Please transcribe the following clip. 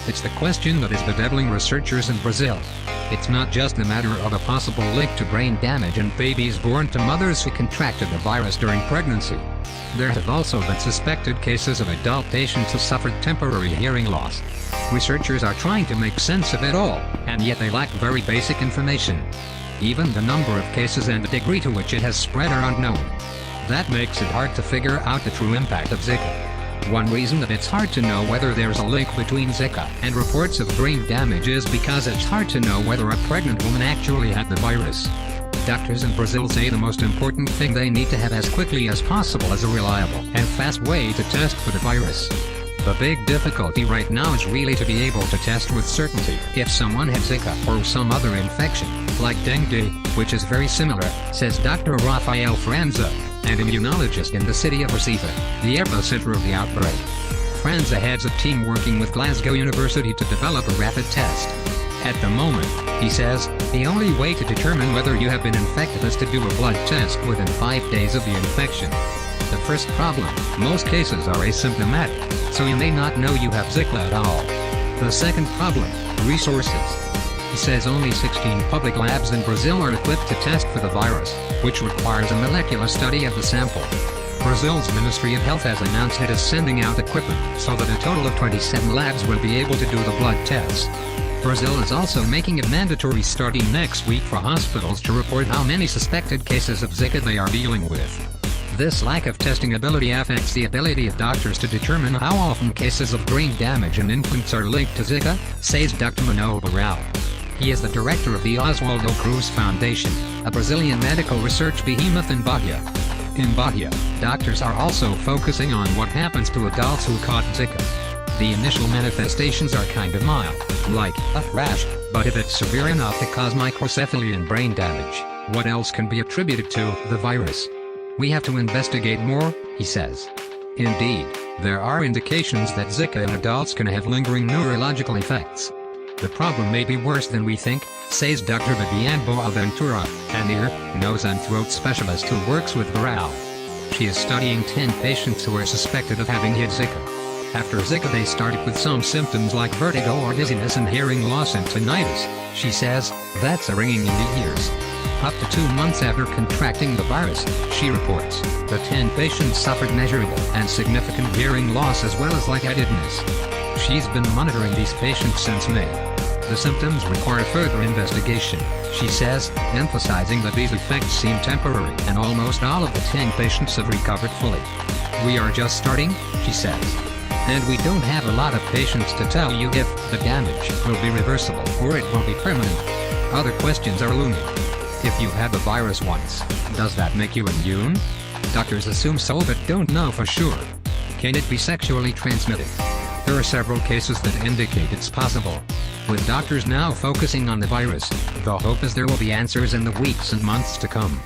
It's the question that is bedeviling researchers in Brazil. It's not just a matter of a possible link to brain damage in babies born to mothers who contracted the virus during pregnancy. There have also been suspected cases of adult patients who suffered temporary hearing loss. Researchers are trying to make sense of it all, and yet they lack very basic information. Even the number of cases and the degree to which it has spread are unknown. That makes it hard to figure out the true impact of Zika. One reason that it's hard to know whether there's a link between Zika and reports of brain damage is because it's hard to know whether a pregnant woman actually had the virus. Doctors in Brazil say the most important thing they need to have as quickly as possible is a reliable and fast way to test for the virus. The big difficulty right now is really to be able to test with certainty if someone had Zika or some other infection, like dengue, which is very similar, says Dr. Rafael Franza, an immunologist in the city of Recife, the epicenter of the outbreak. Franza heads a team working with Glasgow University to develop a rapid test. At the moment, he says, the only way to determine whether you have been infected is to do a blood test within 5 days of the infection. The first problem, most cases are asymptomatic, so you may not know you have Zika at all. The second problem, resources. He says only 16 public labs in Brazil are equipped to test for the virus, which requires a molecular study of the sample. Brazil's Ministry of Health has announced it is sending out equipment so that a total of 27 labs will be able to do the blood tests. Brazil is also making it mandatory starting next week for hospitals to report how many suspected cases of Zika they are dealing with. This lack of testing ability affects the ability of doctors to determine how often cases of brain damage in infants are linked to Zika, says Dr. Manuel Barral. He is the director of the Oswaldo Cruz Foundation, a Brazilian medical research behemoth in Bahia. In Bahia, doctors are also focusing on what happens to adults who caught Zika. The initial manifestations are kind of mild, like a rash, but if it's severe enough to cause microcephaly and brain damage, what else can be attributed to the virus? We have to investigate more, he says. Indeed, there are indications that Zika in adults can have lingering neurological effects. The problem may be worse than we think, says Dr. Viviane Boaventura, an ear, nose and throat specialist who works with Barral. She is studying 10 patients who are suspected of having had Zika. After Zika they started with some symptoms like vertigo or dizziness and hearing loss and tinnitus. She says, that's a ringing in the ears. Up to 2 months after contracting the virus, she reports, the 10 patients suffered measurable and significant hearing loss as well as lightheadedness. She's been monitoring these patients since May. The symptoms require further investigation, she says, emphasizing that these effects seem temporary and almost all of the 10 patients have recovered fully. We are just starting, she says. And we don't have a lot of patients to tell you if the damage will be reversible or it will be permanent. Other questions are looming. If you had the virus once, does that make you immune? Doctors assume so but don't know for sure. Can it be sexually transmitted? There are several cases that indicate it's possible. With doctors now focusing on the virus, the hope is there will be answers in the weeks and months to come.